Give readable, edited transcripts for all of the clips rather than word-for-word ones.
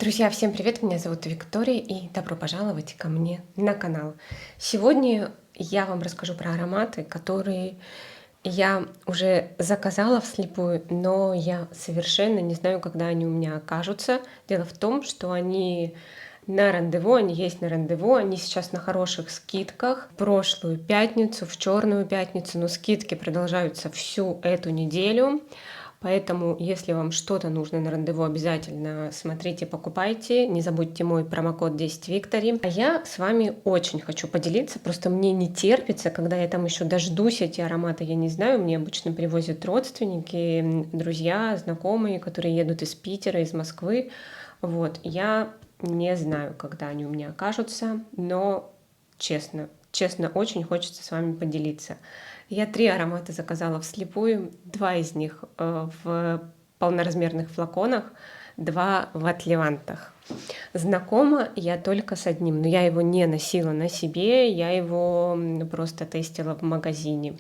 Друзья, всем привет! Меня зовут Виктория и добро пожаловать ко мне на канал. Сегодня я вам расскажу про ароматы, которые я уже заказала вслепую, но я совершенно не знаю, когда они у меня окажутся. Дело в том, что они на рандеву, они есть на рандеву, они сейчас на хороших скидках. В прошлую пятницу, в черную пятницу, но скидки продолжаются всю эту неделю. Поэтому, если вам что-то нужно на рандеву, обязательно смотрите, покупайте. Не забудьте мой промокод 10Victory. А я с вами очень хочу поделиться, просто мне не терпится, когда я там еще дождусь эти ароматы, я не знаю, мне обычно привозят родственники, друзья, знакомые, которые едут из Питера, из Москвы. Вот, я не знаю, когда они у меня окажутся, но честно, очень хочется с вами поделиться. Я 3 аромата заказала вслепую, 2 из них в полноразмерных флаконах, 2 в отливантах. Знакома я только с одним, но я его не носила на себе, я его просто тестила в магазине.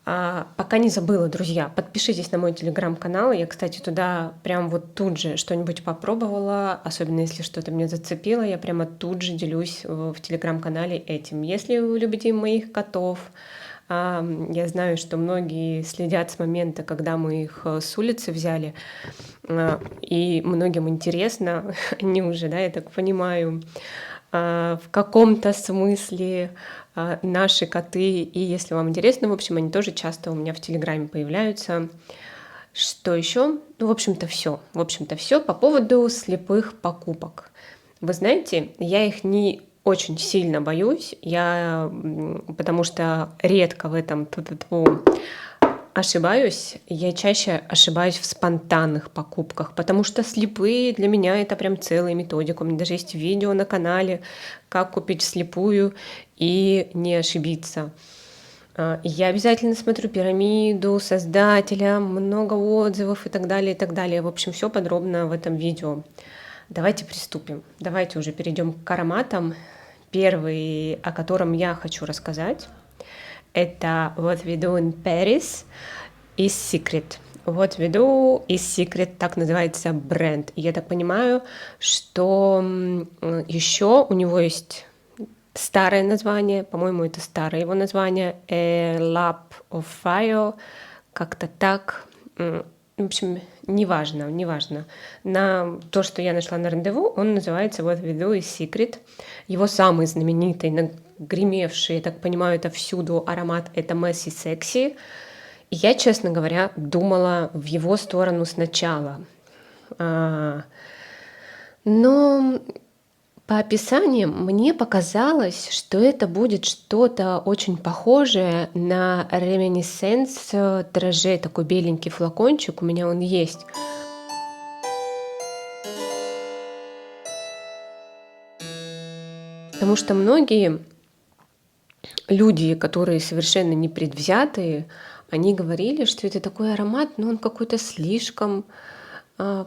Пока не забыла, друзья, подпишитесь на мой телеграм-канал. Я, кстати, туда прям вот тут же что-нибудь попробовала, особенно если что-то меня зацепило, я прямо тут же делюсь в телеграм-канале этим. Если вы любите моих котов, я знаю, что многие следят с момента, когда мы их с улицы взяли, и многим интересно, они уже, да, я так понимаю, в каком-то смысле наши коты, и если вам интересно, в общем, они тоже часто у меня в Телеграме появляются. Что еще? Ну, в общем-то, все. В общем-то, все по поводу слепых покупок. Вы знаете, я их не очень сильно боюсь, потому что редко в этом ошибаюсь. Я чаще ошибаюсь в спонтанных покупках, потому что слепые для меня это прям целая методика. У меня даже есть видео на канале, как купить вслепую и не ошибиться. Я обязательно смотрю пирамиду создателя, много отзывов и так далее, и так далее. В общем, все подробно в этом видео. Давайте приступим. Давайте уже перейдем к ароматам. Первый, о котором я хочу рассказать, это What We Do in Paris из Secret. What We Do из Secret, так называется бренд. И я так понимаю, что еще у него есть старое название, по-моему, это старое его название, A Lap of Fire, как-то так. В общем, неважно. На то, что я нашла на рандеву, он называется What We Do is Secret. Его самый знаменитый, гремевший, я так понимаю, это всюду аромат, это Messy Sexy. И я, честно говоря, думала в его сторону сначала. Но по описаниям мне показалось, что это будет что-то очень похожее на Reminiscence дрожжей, такой беленький флакончик, у меня он есть. Потому что многие люди, которые совершенно непредвзятые, они говорили, что это такой аромат, но он какой-то слишком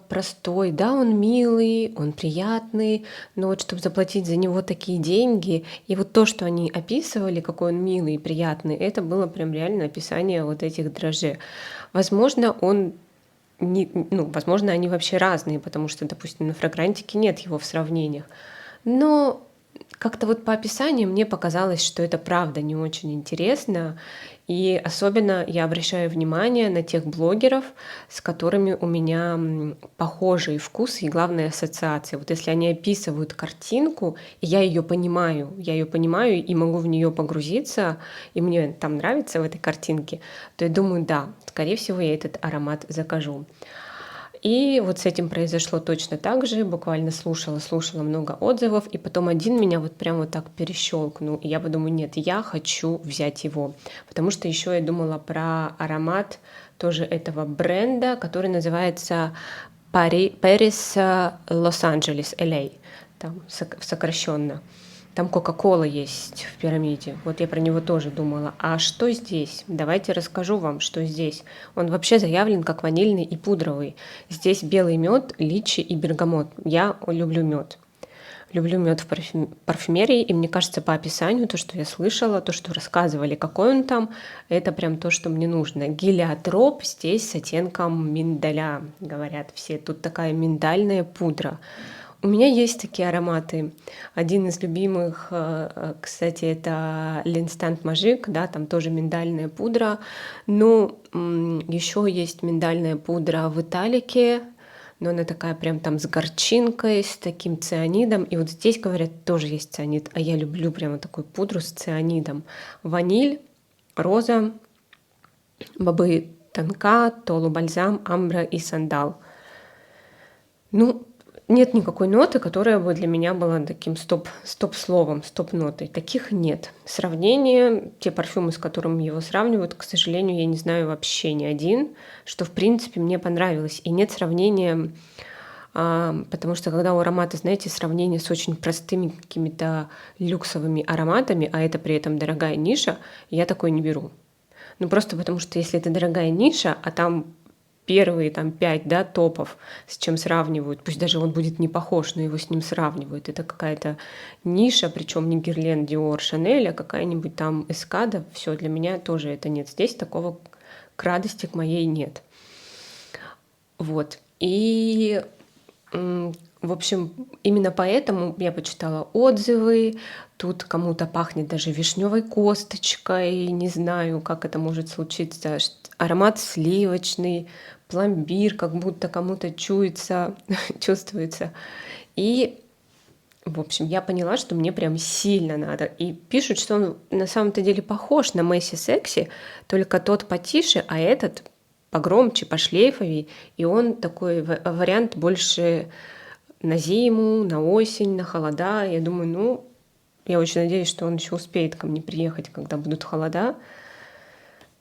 простой. Да, он милый, он приятный, но вот чтобы заплатить за него такие деньги, и вот то, что они описывали, какой он милый и приятный, это было прям реально описание вот этих дрожжей. Возможно, возможно, они вообще разные, потому что, допустим, на фрагрантике нет его в сравнениях. Но как-то вот по описанию мне показалось, что это правда не очень интересно. И особенно я обращаю внимание на тех блогеров, с которыми у меня похожие вкусы и, главное, ассоциации. Вот если они описывают картинку, и я ее понимаю и могу в нее погрузиться, и мне там нравится в этой картинке, то я думаю, да, скорее всего, я этот аромат закажу. И вот с этим произошло точно так же. Буквально слушала много отзывов, и потом один меня вот прям вот так перещелкнул. И я подумала, нет, я хочу взять его. Потому что еще я думала про аромат тоже этого бренда, который называется Paris Los-Angeles, LA, там сокращенно. Там Кока-кола есть в пирамиде. Вот я про него тоже думала. А что здесь? Давайте расскажу вам, что здесь. Он вообще заявлен как ванильный и пудровый. Здесь белый мед, личи и бергамот. Я люблю мед. люблю мед в парфюмерии, и мне кажется, по описанию, то, что я слышала, то, что рассказывали, какой он там, это прям то, что мне нужно. Гелиотроп здесь с оттенком миндаля, говорят все. Тут такая миндальная пудра. У меня есть такие ароматы. Один из любимых, кстати, это L'Instant Magic, да, там тоже миндальная пудра. Но еще есть миндальная пудра в Италике, но она такая прям там с горчинкой, с таким цианидом. И вот здесь, говорят, тоже есть цианид, а я люблю прямо такую пудру с цианидом. Ваниль, роза, бобы тонка, толу бальзам, амбра и сандал. Ну, нет никакой ноты, которая бы для меня была таким стоп-словом, стоп-нотой. Таких нет. Сравнение, те парфюмы, с которыми его сравнивают, к сожалению, я не знаю вообще ни один, что, в принципе, мне понравилось. И нет сравнения, потому что когда у аромата, знаете, сравнение с очень простыми какими-то люксовыми ароматами, а это при этом дорогая ниша, я такое не беру. Ну, просто потому что если это дорогая ниша, а там первые там 5, да, топов, с чем сравнивают, пусть даже он будет не похож, но его с ним сравнивают. Это какая-то ниша, причем не Герлен, Диор, Шанель, а какая-нибудь там Эскада. Все, для меня тоже это нет. Здесь такого к радости к моей нет. Вот. И в общем, именно поэтому я почитала отзывы. Тут кому-то пахнет даже вишневой косточкой. Не знаю, как это может случиться. Аромат сливочный, пломбир, как будто кому-то чуется, чувствуется. И, в общем, я поняла, что мне прям сильно надо. И пишут, что он на самом-то деле похож на Messi Sexy, только тот потише, а этот погромче, пошлейфовей. И он такой вариант больше на зиму, на осень, на холода. Я думаю, ну, я очень надеюсь, что он еще успеет ко мне приехать, когда будут холода.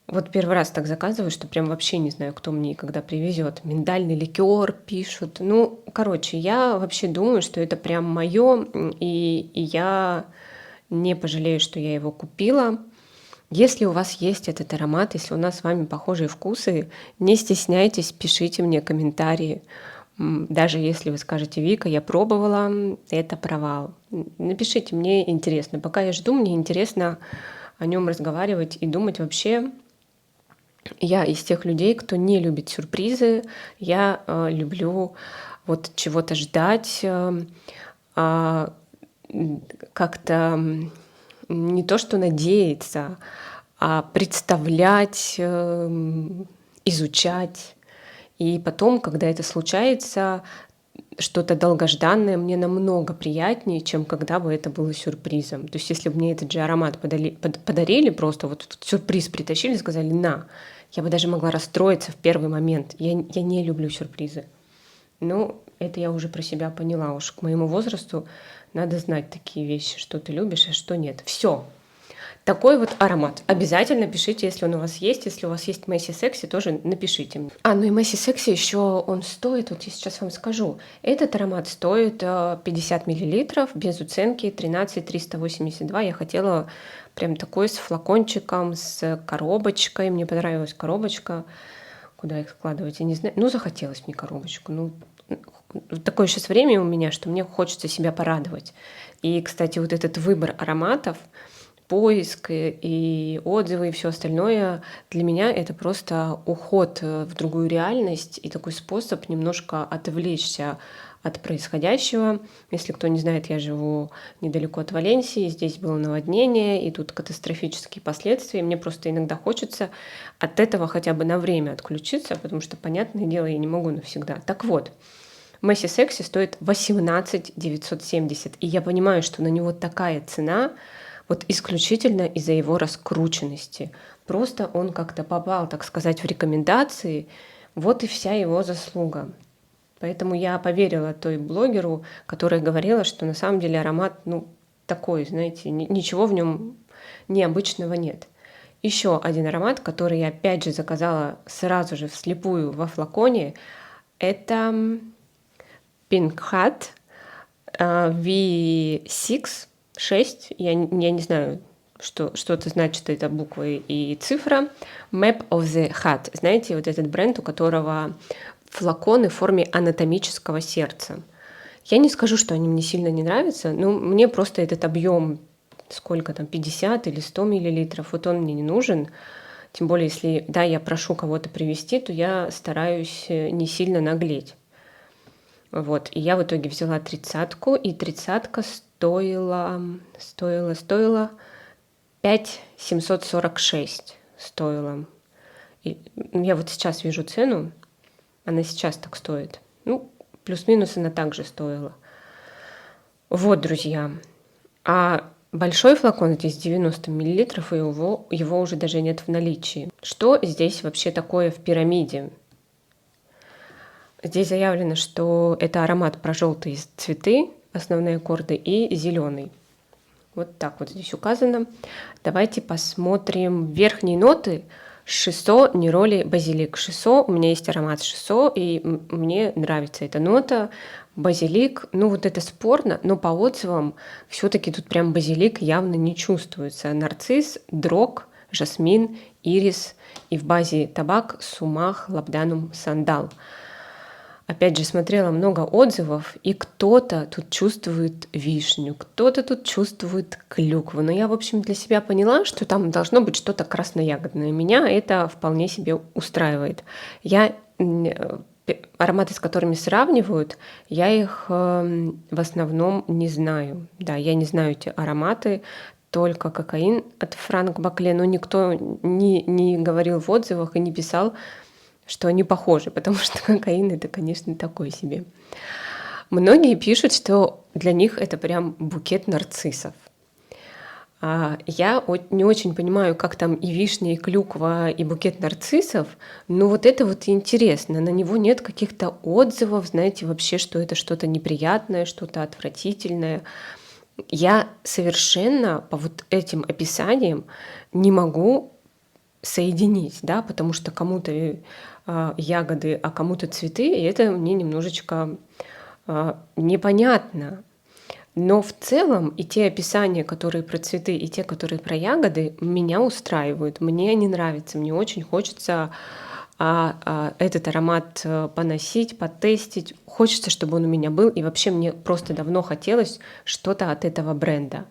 Вот первый раз так заказываю, что прям вообще не знаю, кто мне и когда привезет. Миндальный ликер пишут. Ну, короче, я вообще думаю, что это прям мое, и я не пожалею, что я его купила. Если у вас есть этот аромат, если у нас с вами похожие вкусы, не стесняйтесь, пишите мне комментарии. Даже если вы скажете: Вика, я пробовала, это провал. Напишите, мне интересно. Пока я жду, мне интересно о нем разговаривать и думать вообще. Я из тех людей, кто не любит сюрпризы. Я люблю вот чего-то ждать, как-то не то что надеяться, а представлять, изучать. И потом, когда это случается, что-то долгожданное мне намного приятнее, чем когда бы это было сюрпризом. То есть если бы мне этот же аромат подарили, просто вот сюрприз притащили, сказали «на», я бы даже могла расстроиться в первый момент. Я не люблю сюрпризы. Ну, это я уже про себя поняла. Уж к моему возрасту надо знать такие вещи, что ты любишь, а что нет. Все. Такой вот аромат. Обязательно пишите, если он у вас есть. Если у вас есть Messi Sexy, тоже напишите мне. Ну и Messi Sexy еще он стоит, вот я сейчас вам скажу. Этот аромат стоит 50 мл без уценки, 13 382. Я хотела прям такой с флакончиком, с коробочкой. Мне понравилась коробочка. Куда их складывать, я не знаю. Ну, захотелось мне коробочку. Ну, такое сейчас время у меня, что мне хочется себя порадовать. И, кстати, вот этот выбор ароматов, поиск и отзывы и все остальное, для меня это просто уход в другую реальность и такой способ немножко отвлечься от происходящего. Если кто не знает, я живу недалеко от Валенсии, здесь было наводнение, и тут катастрофические последствия. Мне просто иногда хочется от этого хотя бы на время отключиться, потому что, понятное дело, я не могу навсегда. Так вот, Messi Sexy стоит 18 970, и я понимаю, что на него такая цена, вот исключительно из-за его раскрученности. Просто он как-то попал, так сказать, в рекомендации, вот и вся его заслуга. Поэтому я поверила той блогеру, которая говорила, что на самом деле аромат, ну, такой, знаете, ничего в нем необычного нет. Еще один аромат, который я опять же заказала сразу же вслепую во флаконе, это Pink Hat V6, 6, я не знаю, что это значит, это буквы и цифра. Map of the Hat. Знаете, вот этот бренд, у которого флаконы в форме анатомического сердца. Я не скажу, что они мне сильно не нравятся, но мне просто этот объем, сколько там, 50 или 100 миллилитров, вот он мне не нужен. Тем более, если, да, я прошу кого-то привезти, то я стараюсь не сильно наглеть. Вот, и я в итоге взяла тридцатку, и тридцатка стоила 5 746 стоила. И я вот сейчас вижу цену, она сейчас так стоит. Ну, плюс-минус она также стоила. Вот, друзья. А большой флакон здесь 90 миллилитров, и его уже даже нет в наличии. Что здесь вообще такое в пирамиде? Здесь заявлено, что это аромат про желтые цветы, основные аккорды, и зеленый. Вот так вот здесь указано. Давайте посмотрим верхние ноты. Шисо, нероли, базилик. Шисо, у меня есть аромат шисо, и мне нравится эта нота. Базилик, ну вот это спорно, но по отзывам все-таки тут прям базилик явно не чувствуется. Нарцисс, дрог, жасмин, ирис и в базе табак, сумах, лабданум, сандал. Опять же, смотрела много отзывов, и кто-то тут чувствует вишню, кто-то тут чувствует клюкву. Но я, в общем, для себя поняла, что там должно быть что-то красноягодное. Меня это вполне себе устраивает. Ароматы, с которыми сравнивают, я их в основном не знаю. Да, я не знаю эти ароматы, только кокаин от Франк Бакле, но никто не говорил в отзывах и не писал, что они похожи, потому что кокаин это, конечно, такой себе. Многие пишут, что для них это прям букет нарциссов. Я не очень понимаю, как там и вишня, и клюква, и букет нарциссов, но вот это вот интересно. На него нет каких-то отзывов, знаете, вообще, что это что-то неприятное, что-то отвратительное. Я совершенно по вот этим описаниям не могу соединить, да, потому что кому-то ягоды, а кому-то цветы, и это мне немножечко непонятно. Но в целом и те описания, которые про цветы, и те, которые про ягоды, меня устраивают. Мне они нравятся. Мне очень хочется этот аромат поносить, потестить. Хочется, чтобы он у меня был. И вообще мне просто давно хотелось что-то от этого бренда.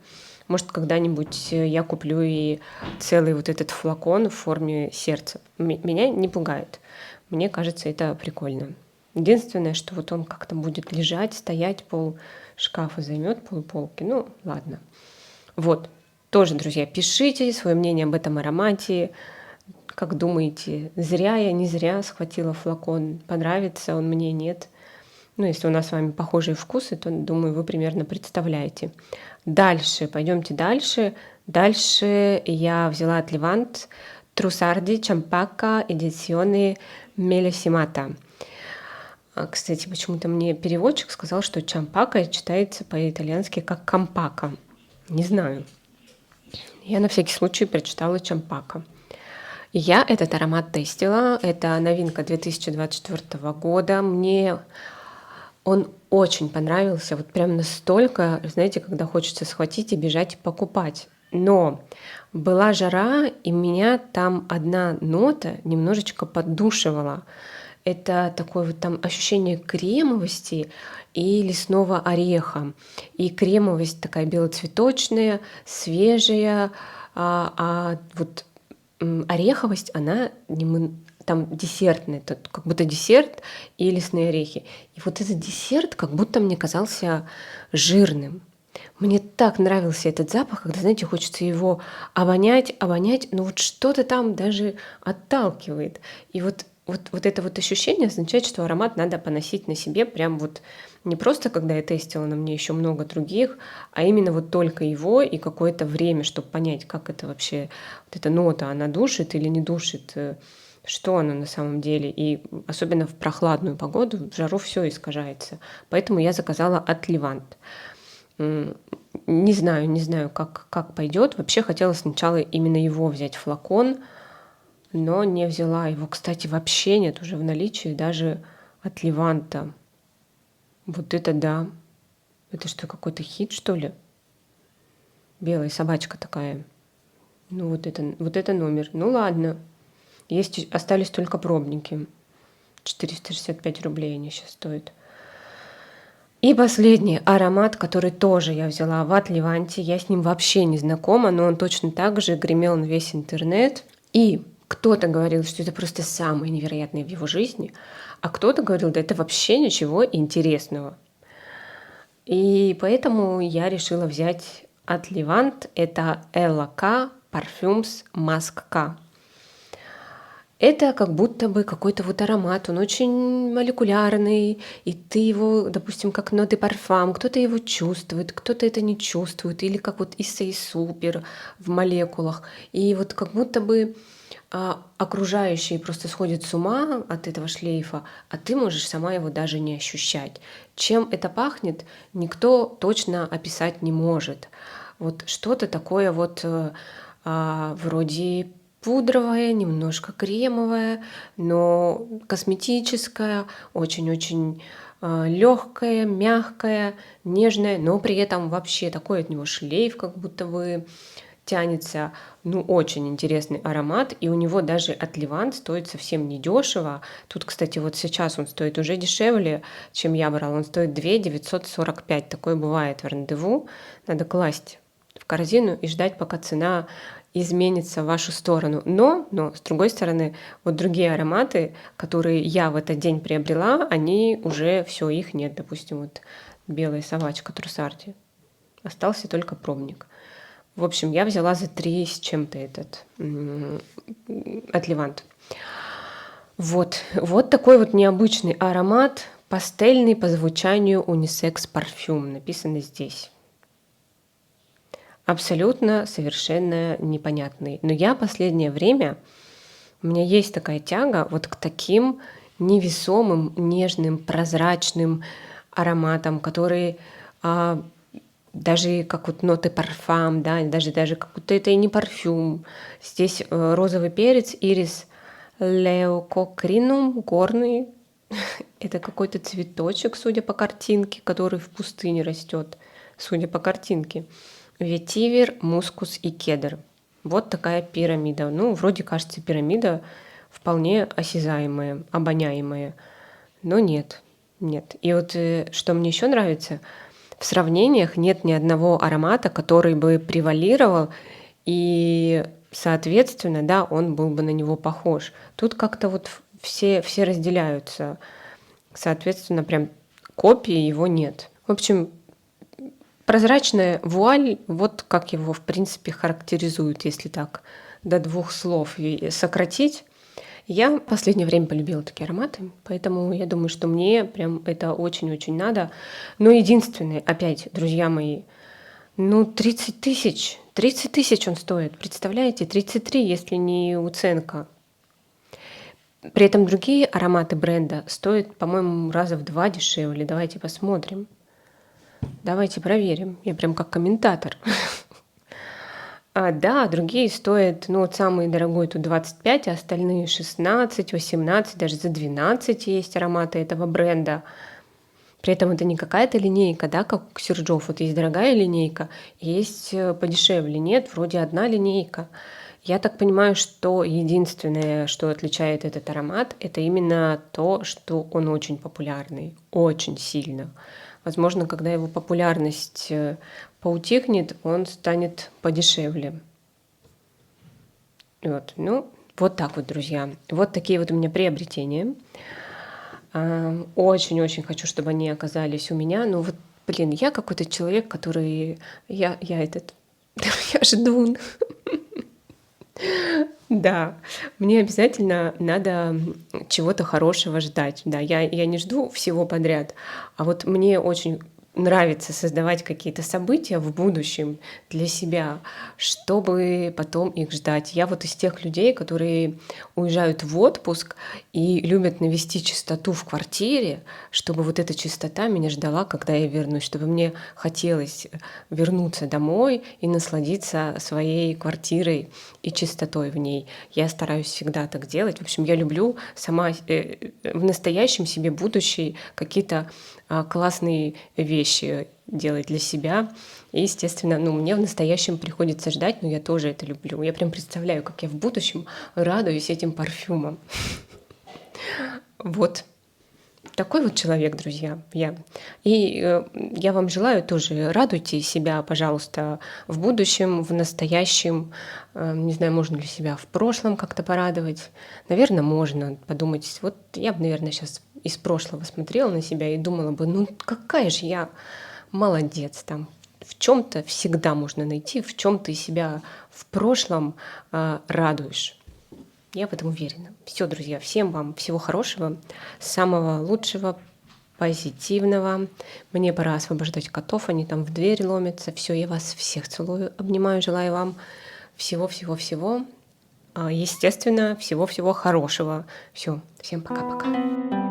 Может, когда-нибудь я куплю и целый вот этот флакон в форме сердца. Меня не пугает. Мне кажется, это прикольно. Единственное, что вот он как-то будет лежать, стоять, пол шкафа займет, полки. Ну, ладно. Вот. Тоже, друзья, пишите свое мнение об этом аромате. Как думаете, зря я, не зря схватила флакон? Понравится он мне, нет? Ну, если у нас с вами похожие вкусы, то, думаю, вы примерно представляете. Дальше, пойдемте дальше. Дальше я взяла от Левант Трусарди Чампака Эдиционе Мелесимата. Кстати, почему-то мне переводчик сказал, что Чампака читается по-итальянски как Кампака. Не знаю. Я на всякий случай прочитала Чампака. Я этот аромат тестила. Это новинка 2024 года. Мне он очень понравился. Вот прям настолько, знаете, когда хочется схватить и бежать и покупать. Но была жара, и меня там одна нота немножечко поддушивала. Это такое вот там ощущение кремовости и лесного ореха. И кремовость такая белоцветочная, свежая, вот ореховость, она там десертная, это как будто десерт и лесные орехи. И вот этот десерт как будто мне казался жирным. Мне так нравился этот запах, когда, знаете, хочется его обонять, но вот что-то там даже отталкивает. И вот это вот ощущение означает, что аромат надо поносить на себе прям вот не просто, когда я тестила, на мне еще много других, а именно вот только его и какое-то время, чтобы понять, как это вообще, вот эта нота, она душит или не душит, что оно на самом деле. И особенно в прохладную погоду, в жару все искажается. Поэтому я заказала от Левант. Не знаю, как пойдет. Вообще хотела сначала именно его взять, флакон, но не взяла его. Кстати, вообще нет уже в наличии даже от Леванта. Вот это да. Это что, какой-то хит, что ли? Белая собачка такая. Ну вот это номер. Ну ладно. Остались только пробники. 465 рублей они сейчас стоят. И последний аромат, который тоже я взяла в От Леванти. Я с ним вообще не знакома, но он точно так же гремел на весь интернет. И кто-то говорил, что это просто самое невероятное в его жизни, а кто-то говорил, да это вообще ничего интересного. И поэтому я решила взять от Левант. Это Ella K Parfums Mask K. Это как будто бы какой-то вот аромат, он очень молекулярный, и ты его, допустим, как ноты парфам, кто-то его чувствует, кто-то это не чувствует, или как вот Issey Super в молекулах. И вот как будто бы окружающие просто сходят с ума от этого шлейфа, а ты можешь сама его даже не ощущать. Чем это пахнет, никто точно описать не может. Вот что-то такое вот вроде пудровая, немножко кремовая, но косметическая, очень-очень легкая, мягкая, нежная, но при этом вообще такой от него шлейф, как будто бы тянется. Ну, очень интересный аромат, и у него даже от Левант стоит совсем недешево. Тут, кстати, вот сейчас он стоит уже дешевле, чем я брала. Он стоит 2 945. Такое бывает в рандеву. Надо класть в корзину и ждать, пока цена изменится в вашу сторону. Но, с другой стороны, вот другие ароматы, которые я в этот день приобрела, они уже все, их нет. Допустим, вот белая совачка Трусарди. Остался только пробник. В общем, я взяла за 3 с чем-то этот от Левант. Вот такой вот необычный аромат, пастельный по звучанию унисекс парфюм, написано здесь. Абсолютно совершенно непонятный. Но я последнее время, у меня есть такая тяга вот к таким невесомым, нежным, прозрачным ароматам, которые даже как вот ноты парфам, да, даже как будто это и не парфюм. Здесь розовый перец, ирис леококринум, горный. Это какой-то цветочек, судя по картинке, который в пустыне растет, судя по картинке. Ветивер, мускус и кедр. Вот такая пирамида. Ну, вроде кажется, пирамида вполне осязаемая, обоняемая. Но нет. И вот что мне еще нравится, в сравнениях нет ни одного аромата, который бы превалировал, и, соответственно, да, он был бы на него похож. Тут как-то вот все разделяются. Соответственно, прям копии его нет. В общем, прозрачная вуаль, вот как его, в принципе, характеризуют, если так до 2 слов сократить. Я в последнее время полюбила такие ароматы, поэтому я думаю, что мне прям это очень-очень надо. Но единственное, опять, друзья мои, 30 тысяч. 30 тысяч он стоит, представляете? 33, если не уценка. При этом другие ароматы бренда стоят, по-моему, раза в 2 дешевле. Давайте посмотрим. Давайте проверим. Я прям как комментатор. Да, другие стоят, вот самый дорогой тут 25, а остальные 16, 18, даже за 12 есть ароматы этого бренда. При этом это не какая-то линейка, да, как у Ксержов. Вот есть дорогая линейка, есть подешевле. Нет, вроде одна линейка. Я так понимаю, что единственное, что отличает этот аромат, это именно то, что он очень популярный, очень сильно. Возможно, когда его популярность поутихнет, он станет подешевле. Вот так вот, друзья. Вот такие вот у меня приобретения. Очень-очень хочу, чтобы они оказались у меня. Я какой-то человек, который... Я жду. Да, мне обязательно надо чего-то хорошего ждать. Да, я не жду всего подряд, а вот мне очень нравится создавать какие-то события в будущем для себя, чтобы потом их ждать. Я вот из тех людей, которые уезжают в отпуск и любят навести чистоту в квартире, чтобы вот эта чистота меня ждала, когда я вернусь, чтобы мне хотелось вернуться домой и насладиться своей квартирой и чистотой в ней. Я стараюсь всегда так делать. В общем, я люблю сама в настоящем себе будущей какие-то классные вещи делать для себя. И, естественно, мне в настоящем приходится ждать, но я тоже это люблю. Я прям представляю, как я в будущем радуюсь этим парфюмом. Вот такой вот человек, друзья, я. И я вам желаю тоже, радуйте себя, пожалуйста, в будущем, в настоящем. Не знаю, можно ли себя в прошлом как-то порадовать. Наверное, можно подумать. Вот я бы, наверное, сейчас из прошлого смотрела на себя и думала бы, ну какая же я молодец там. В чем-то всегда можно найти, в чем ты себя в прошлом радуешь. Я в этом уверена. Все, друзья, всем вам всего хорошего, самого лучшего, позитивного. Мне пора освобождать котов, они там в дверь ломятся. Все, я вас всех целую, обнимаю, желаю вам всего-всего-всего. Естественно, всего-всего хорошего. Все, всем пока-пока.